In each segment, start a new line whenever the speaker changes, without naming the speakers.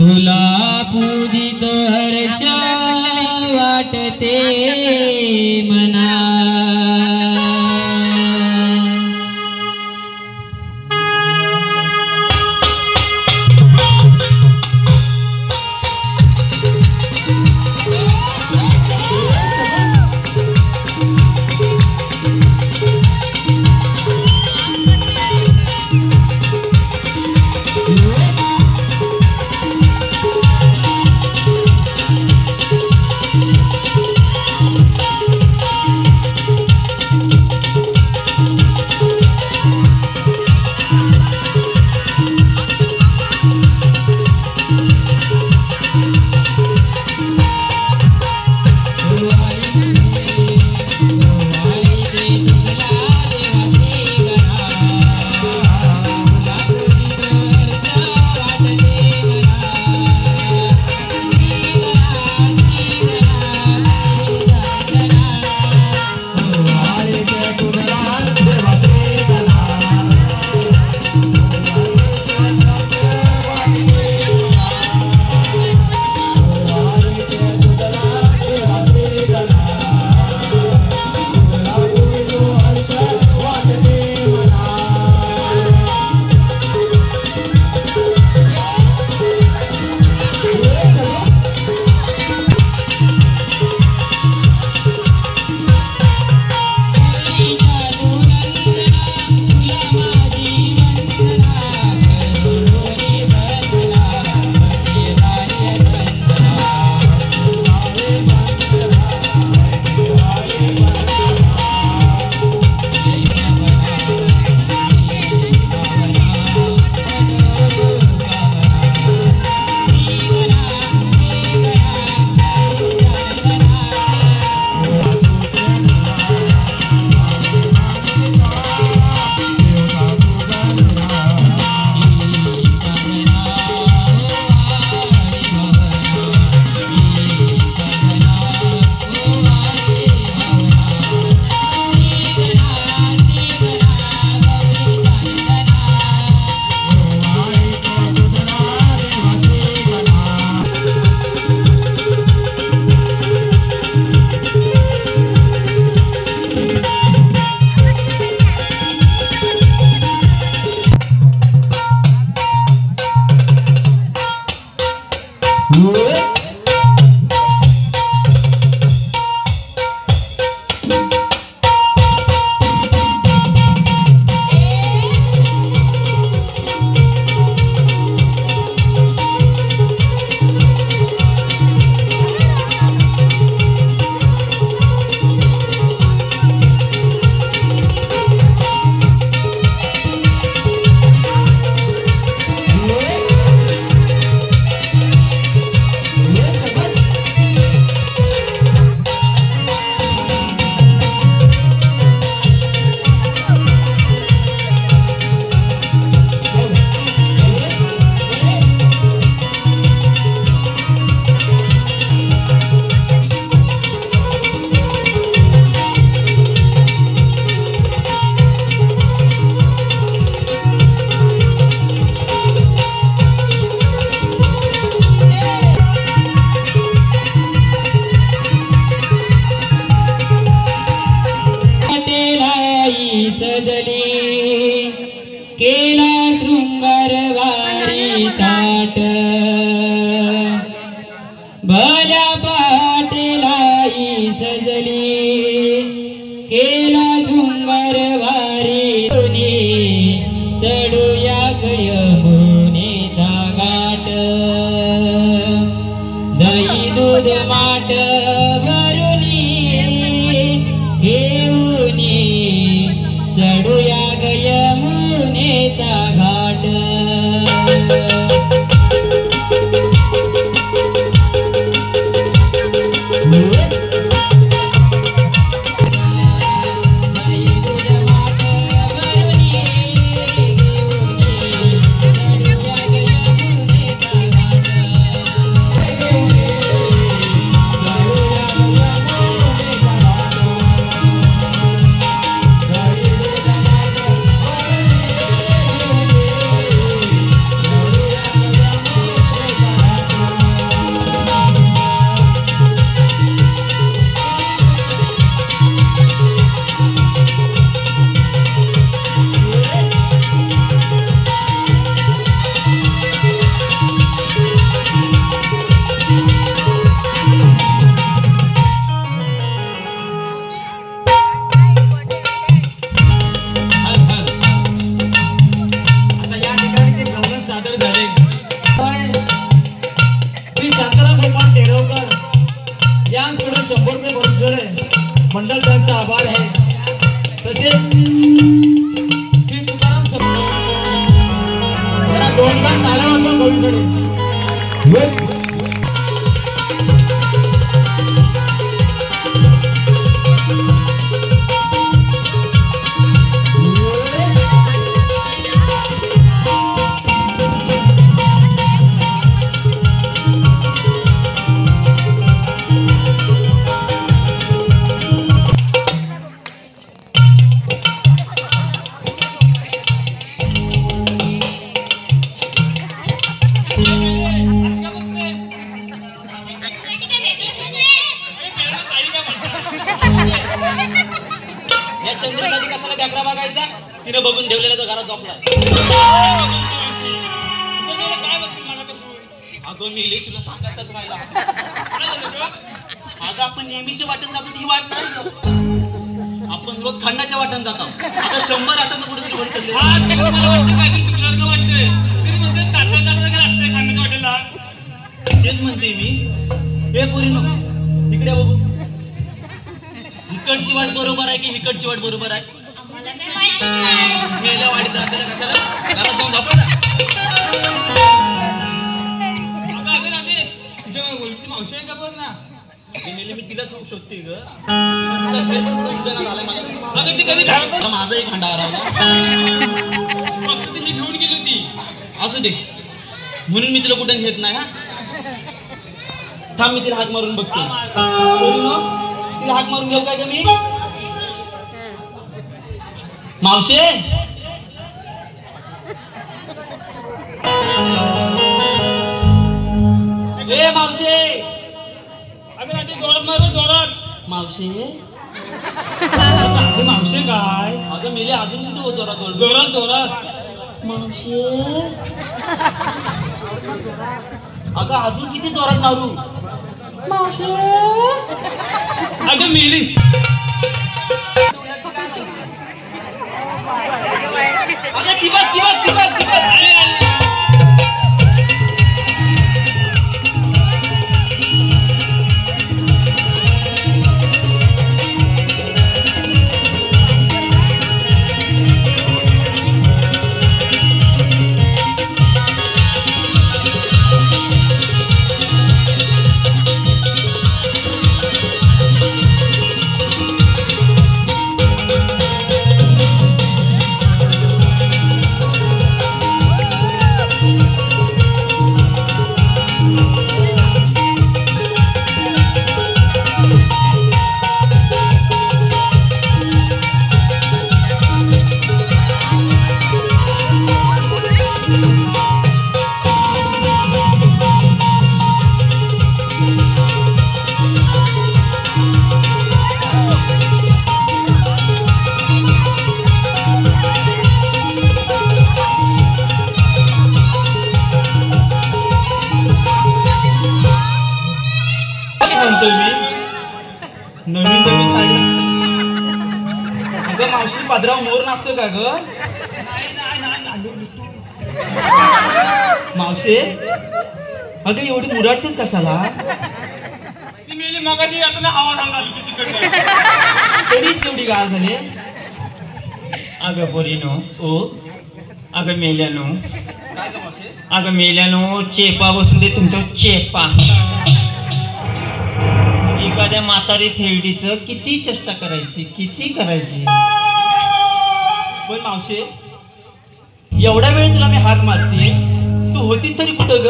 तुला पूजित हर्ष वाटते मना
दोन लाख आला होता भविष्याने
चंद्रसाठी कशाला बॅकरा बघायचा तिने बघून ठेवलेला तो घरात झोपला अगं मी तुला सांगायचंच राहिला अगं आपण नेहमीची वाटण जातो ही वाट नाही आपण रोज खंडाच्या वाटण जातो आता 100 आटांना कुठेतरी वर चढले तेच म्हणते मी हे पोरी नको इकडे बघू इकडची वाट बरोबर आहे की इकडची वाट बरोबर आहे मेल्या वाडीत राहते कशाला घरात जाऊन झोपा मावशी आहे का बघ ना मी तिलाच होऊ शकते ग माझा एक खंडा हरवला मी घेऊन गेली होती असू दे म्हणून मी तुला कुठे घेत नाही हा थांब मी तिला हाक मारून बघते तिला हाक मारून घेऊ काय का मी मावशे ए मावशे अगं रात्री जोरात मारू जोरात मावशे अगं मावशे काय अगं मेले अजून किती जोरात जोरात जोरात मावशे अगं अजून किती जोरात मारू मावशे अगं मेली अगं तिबत मावशी पदराव मोर नाचतो का ग मावशे अगं एवढी मुराडतेच कशाला ती मेली मगाशी आता हवा घालली तरीच एवढी गाळ झाली अगं पोरीनो ओ अगं मेल्यानो काय ग मावशे अगं मेल्यानो चेपा बसू दे तुमचा चेपा एखाद्या म्हातारी थेरडीचं किती चेष्टा करायची किती करायची पण मावशे एवढा वेळ तुला मी हाक मारते तू होतीस तरी कुठं ग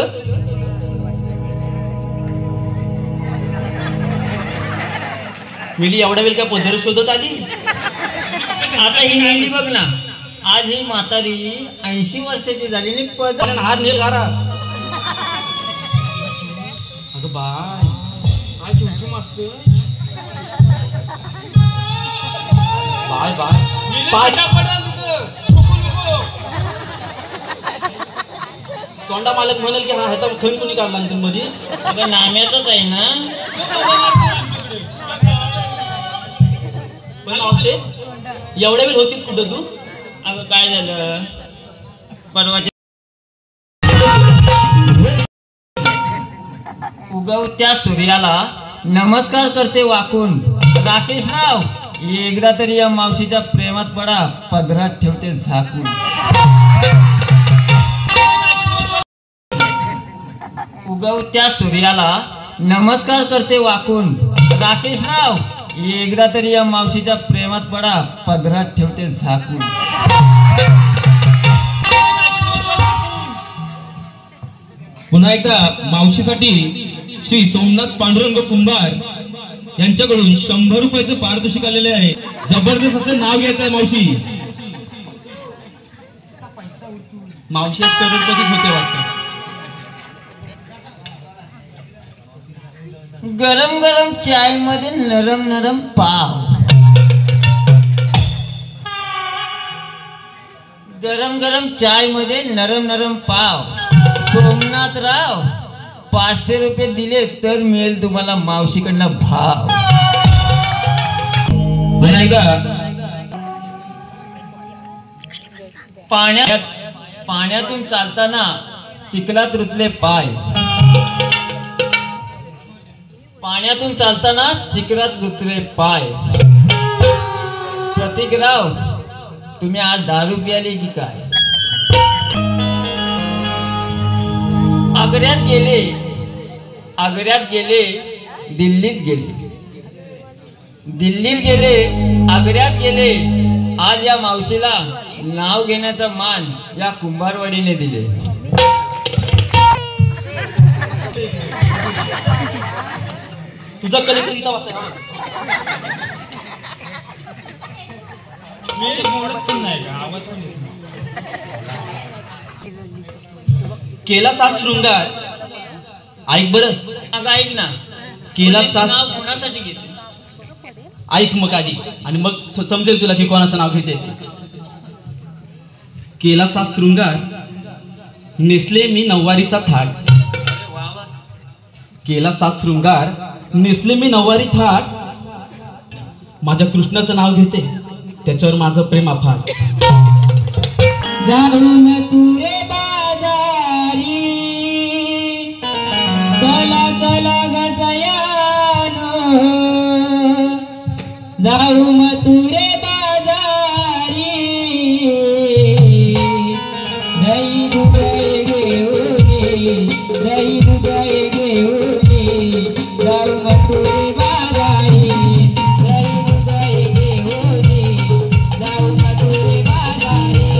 मिली एवढा वेळ काय पदर शोधत आली आता ही मेली बघ ना आज ही म्हातारी 80 वर्षाची झाली आणि पदर हार नेल घारा अगं बाय काय झुमझुम असतं बाय बाय तोंडा मालक म्हणाल की हा ह्याचा खण कोणी काढला मध्ये अगं नाम्यातच आहे ना पण मावशे एवढ्या वेळ होतीस कुठं तू अगं काय झालं परवाच्या उगवत्या सूर्याला नमस्कार करते वाकून राकेशराव
एकदा तरी या मावशीच्या प्रेमात पडा, पदरात ठेवते झाकून. उगवत्या सूर्याला नमस्कार करते वाकून. राकेशराव, एकदा तरी या मावशीच्या प्रेमात पडा, पदरात ठेवते झाकून.
पुन्हा एकदा मावशीसाठी श्री सोमनाथ पांडुरंग कुंभार यांच्याकडून 100 रुपयाचं पारितोषिक आलेले आहे. जबरदस्त असं नाव घ्यायचं आहे मावशी. मावशी आज करोडपतीच होते वाटतं.
गरम गरम चाय मध्ये नरम नरम पाव. गरम गरम चाय मध्ये नरम नरम पाव. सोमनाथराव, 500 रुपये दिले तर मिळेल तुम्हाला मावशीकडनं भाव. पाण्यातून चालताना चिखलात रुतले पाय. पाण्यातून चालताना चिखलात रुतले पाय. प्रतीकराव, तुम्ही आज दारू प्याली की काय? आग्र्यात गेले, दिल्लीत गेले, आग्र्यात गेले. आज या मावशीला नाव घेण्याचा मान या कुंभारवाडीने दिले.
तुझा कविता वाचता केला सात शृंगार. ऐक बर,
ऐक ना,
केला सात
नाव कोणासाठी घेते?
ऐक मग आधी, आणि मग समजेल तुला की कोणाचं नाव घेते. केला सात शृंगार, नेसले मी नऊवारीचा थाट. केला सात शृंगार, नेसले मी नऊवारी थाट. माझ्या कृष्णाचं नाव घेते, त्याच्यावर माझं प्रेम अफाट.
जाऊन तुरे बाजारी, गला गला गजयानो. जाऊ मथुरे बाजारी, दही दुधाई घेऊनी, दही दुधाई घेऊनी. जाऊ मथुरे बाजारी, दही दुधाई घेऊनी. जाऊ मथुरे बाजारी.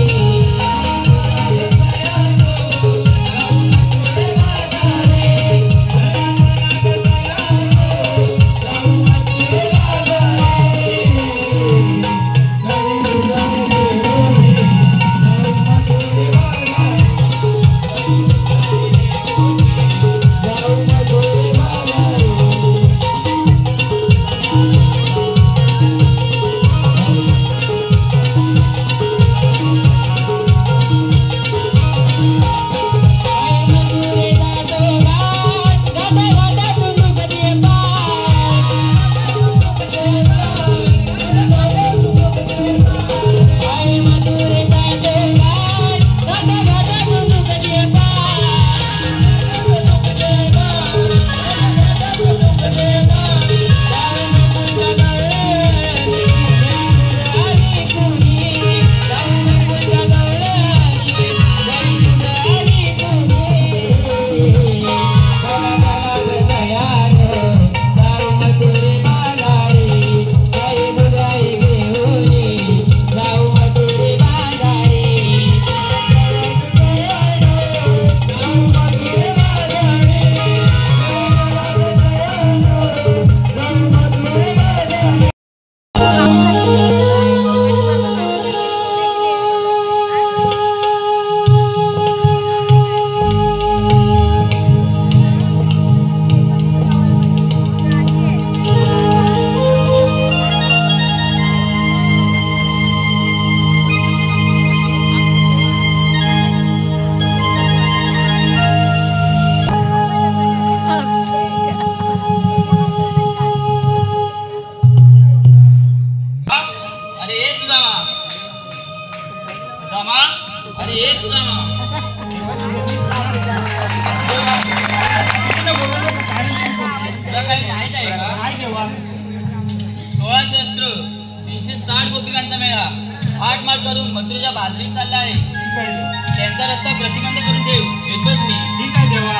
तुझ्या बाजरीत चालला आहे.
ठीक आहे
त्यांचा रस्ता प्रतिबंध करून ठेव. येतोच मी.
ठीक आहे देवा.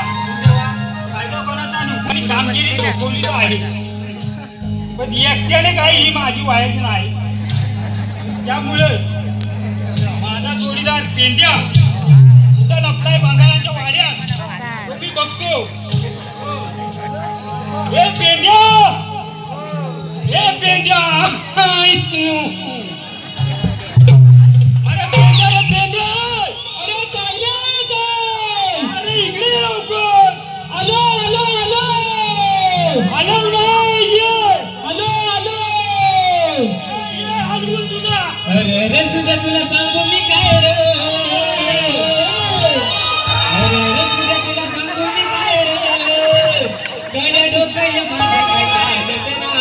कायदा कोणाचा नुकसानी कामगिरी सोपवली आहे, पण एकट्याने काही ही माझी व्हायची नाही. त्यामुळे माझा जोडीदार पेंड्या कुठं लपलाय बंगालाच्या वाड्यात, तो मी बघतो. ए पेंड्या, ए पेंड्या, अरे पेंड्या, रे पेंड्या, अरे काय रे काय? अरे इकडे ये लवकर. आलो आलो आलो आलो नाही ये. आलो आलो ये हलवून तुझा.
अरे रे सुद्धा तुला सांगू मी काय रे, अरे रे सुद्धा तुला सांगू मी काय रे, गड्या डोक्याला माझ्या काय करायचं ना.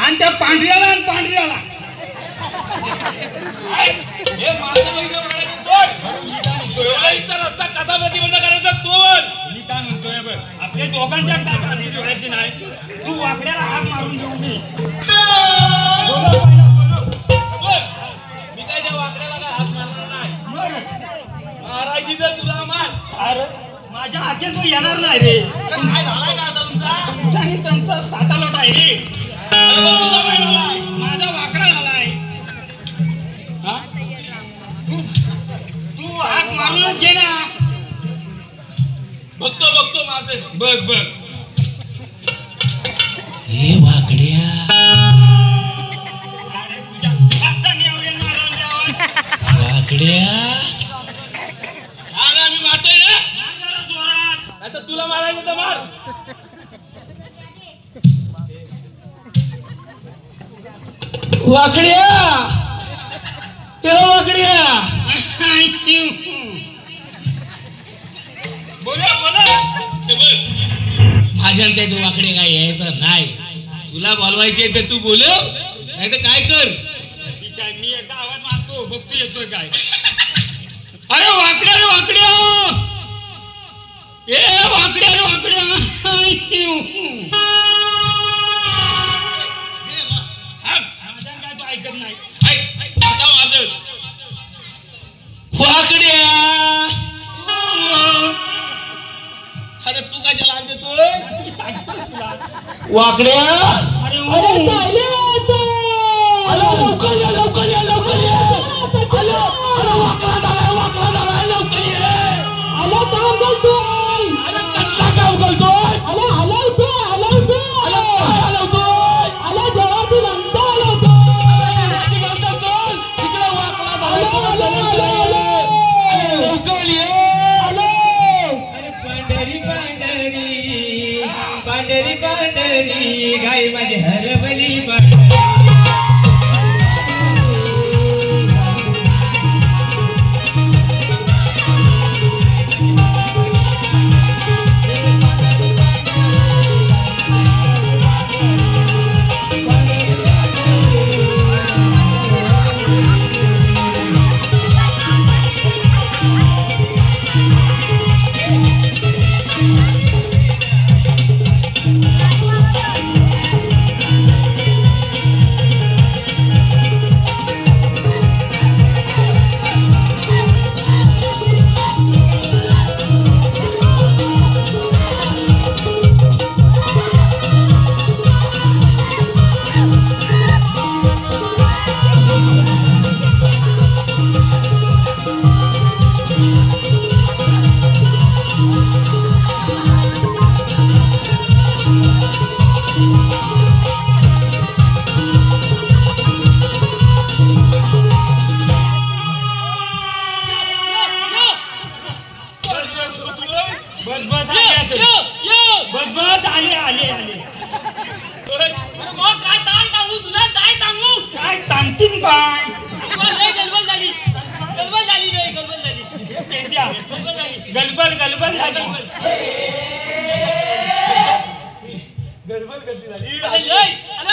आणि त्या पांढऱ्याला आणि पांढऱ्याला रस्ता कसा प्रतिबंध करायचा तो मी काय म्हणतोय बघ, आपल्या दोघांच्या काळजी जोडायची नाही. तू वाकड्याला हात मारून घेऊन मी काय त्या वाकड्याला काय हात मारणार नाही. महाराजी जर तुला मान, अरे माझ्या हाकेत तो येणार नाही रे. काय झालाय का आता तुमचा आणि त्यांचा साता लोट आहे रे. माझा वाकडा झालाय. तू हात मारूनच घे ना. बघतो बघतो माझे बघ बघ.
हे वाकड्या
अरे तुझ्या हातचा निवडून मारून द्यावा.
वाकड्या
आला मी मारतोय ना जरा जोरात. आता तुला मारायचं तर मार.
वाकड्या ए वाकड्या
बोला बोला.
माझ्या काय तू वाकडे काय यायचं नाही. तुला बोलवायचे तर तू बोलव, नाही तर काय कर.
ठीक आहे, मी एकदा आवाज मारतो, बघतो येतोय काय. अरे वाकड्या रे वाकड्या, ए वाकड्या रे वाकड्या. माझ्या काय तो ऐकत नाही. आता माझं
वाकड्या अरे तू काय जला देतोय वाकड्या
अरे
लवकर या लवकर या लवकर या वाकडा झालाय लवकर ये अरे कसला काय उकलतोय
पांढरी पांढरी गाई माझी हरवली गलबल गलबल झाली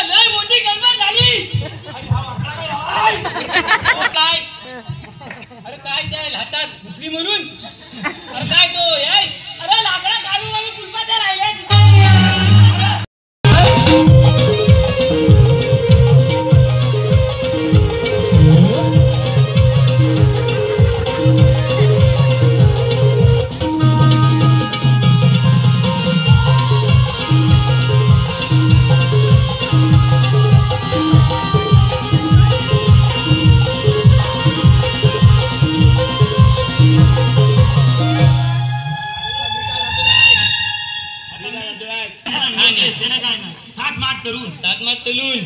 लय मोठी गडबड झाली काय अरे काय द्याल हातात घुसली म्हणून अरे काय तो अरे लाकडा काढून आम्ही कुलपात्या राहिले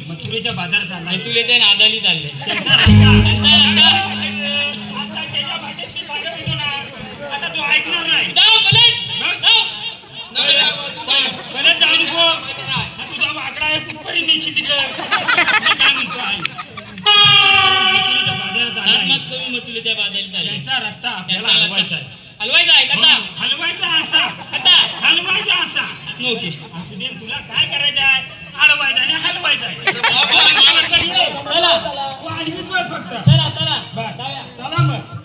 मथुरेच्या बाजारात चालला
तुले ते नादाली चालले
आता तू ऐकणार नाही परत जाऊ नको तुझा वाकडा आहे कुठपर्यंत नेशी तिकडे
मथुरेच्या बाजारी चालले
त्यांचा रस्ता आपल्याला हलवायचा आहे
हलवायचा आहे कसा
हलवायचा असा
आता
हलवायचा असा
ओके
तुला काय करायचं आहे अडवायचं आणि हलवायचं आहे
चला
तू आणखीच बस फक्त
चला चला
चला मग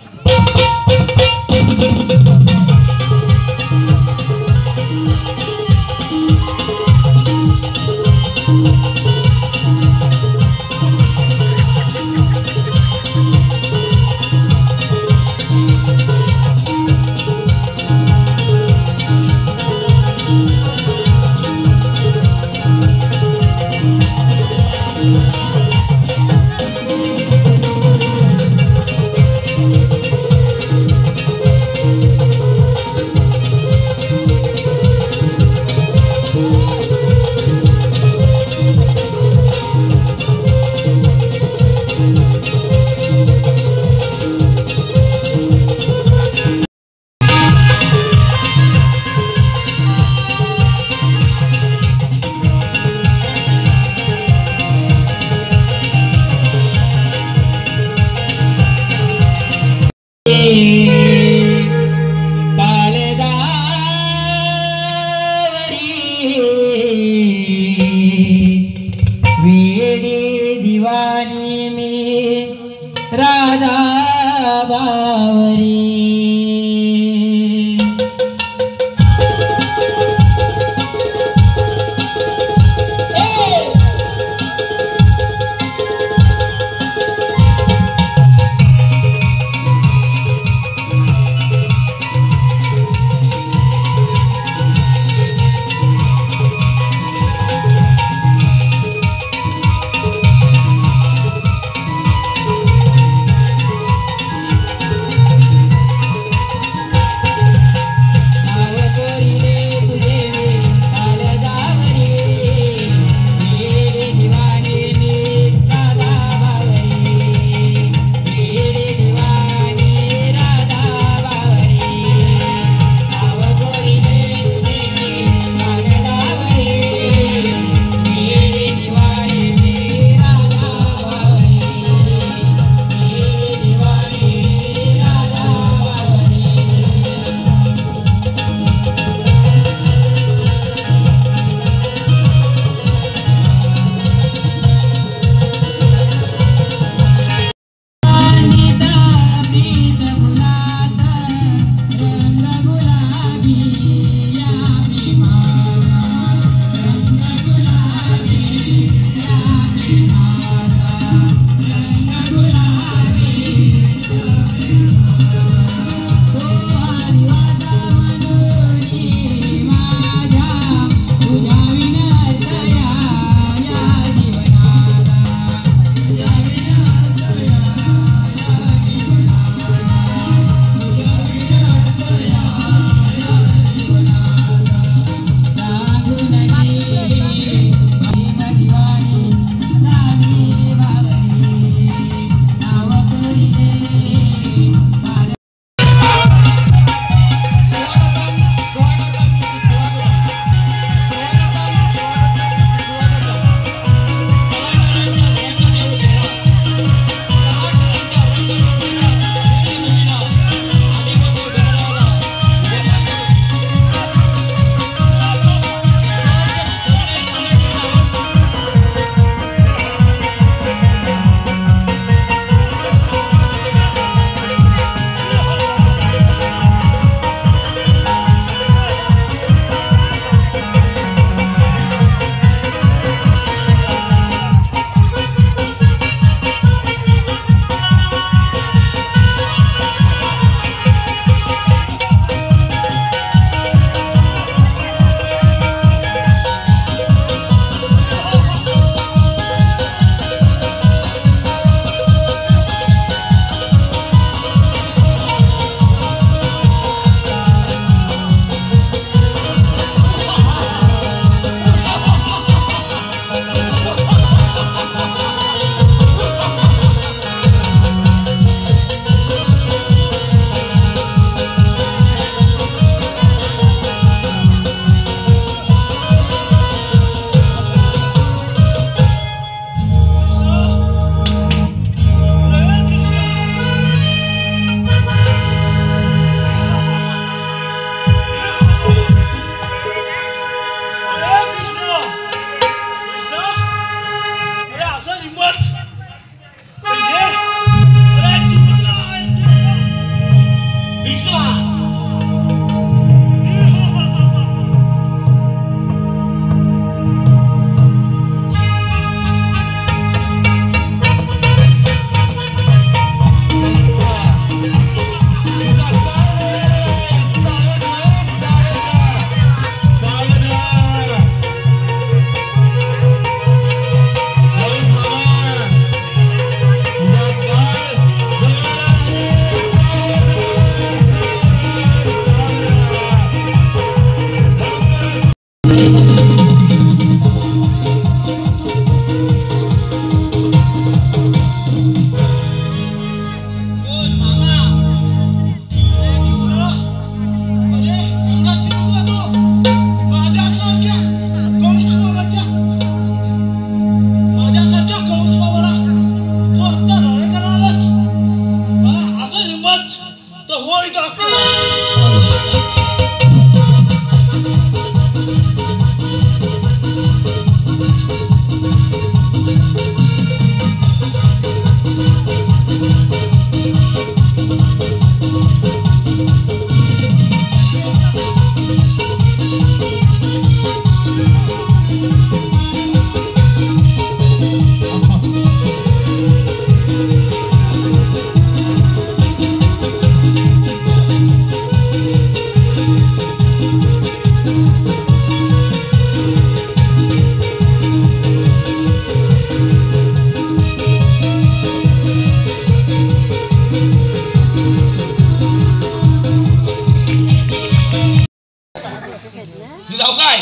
तू जाऊ काय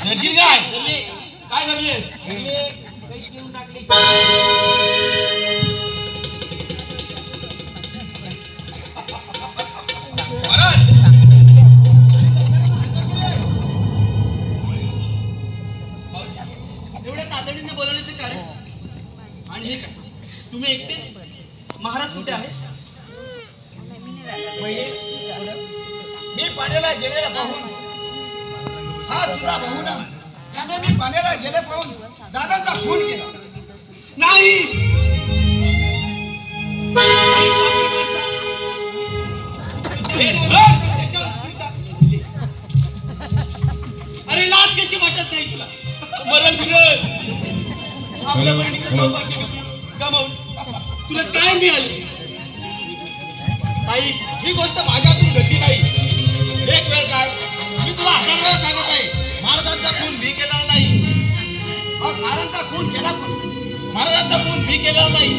धरशील काय काय धरलेस
एवढ्या तातडीने बोलवण्याचे कारण आणि हे काय तुम्ही एकटे महाराज कुठे आहे
मी पाण्याला गेलेला पाहून हा तुझा भाऊ ना त्याने मी पाण्याला गेले पाहून दादाचा खून केला
नाही अरे लाज कशी वाटत नाही तुला मरण फिरत आपल्या बहिणीचं सौभाग्य गमावून तुला काय मिळाले ताई ही गोष्ट माझ्यातून घडली नाही एक वेळ काय मी तुला 1000 वेळा सांगत आहे महाराजांचा खून मी केला नाही
मग महाराजांचा खून केला पण
महाराजांचा खून मी केलेला नाही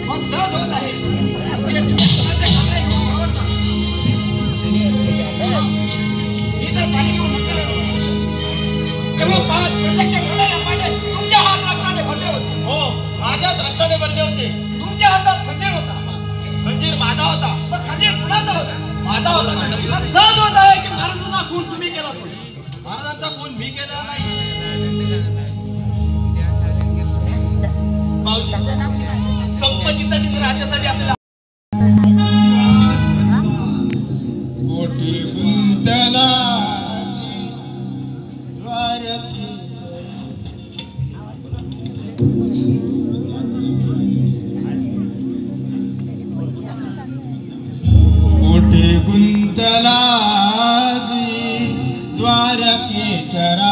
मग सहज होत आहे की तुम्ही स्वतःच्या खांद्यावर घेऊन आवडता. मी तर पाणी घेऊन नंतर तेव्हा प्रत्यक्ष घडायला पाहिजे तुमच्या हात रक्ताने भरले होते
हो माझ्याच रक्ताने भरले होते
तुमच्या हातात खंजीर होता
खंजीर माझा होता
मग खंजीर कुणाचा होता
माझा होता खंजीर.
मग सहज होत आहे की महाराजांचा खून तुम्ही केला पण
महाराजांचा खून मी केलेला नाही मावशी संपत्तीसाठी आणि राज्यासाठी असेल
कोटी गुंतला कोटी गुंतला द्वारकेश्वरा